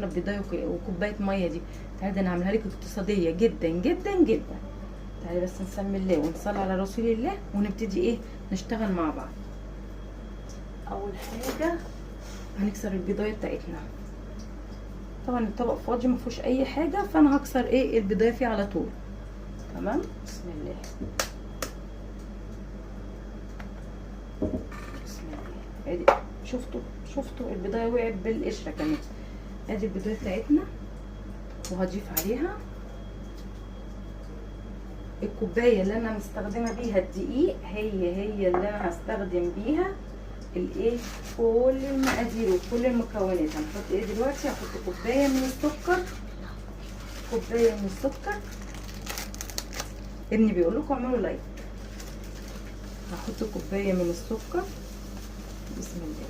بيضايه وكوبايه ميه دي. تعالي ده انا عاملها لك اقتصاديه جدا جدا جدا. تعالي بس نسمي الله ونصلي على رسول الله ونبتدي ايه نشتغل مع بعض. اول حاجه هنكسر البيضايه بتاعتنا. طبعا الطبق فاضي ما فيهوش اي حاجه، فانا هكسر ايه البيضايه فيه على طول. تمام، بسم الله. بسم الله. ادي شفتوا البيضايه وقعت بالقشره كمان. ادي البيضايه بتاعتنا وهضيف عليها الكوبايه اللي انا مستخدمه بيها الدقيق، هي اللي انا هستخدم بيها الايه كل المقادير وكل المكونات. هنحط ايه دلوقتي؟ هحط كوبايه من السكر. ابني بيقول لكم اعملوا لايك. هحط كوبايه من السكر. بسم الله.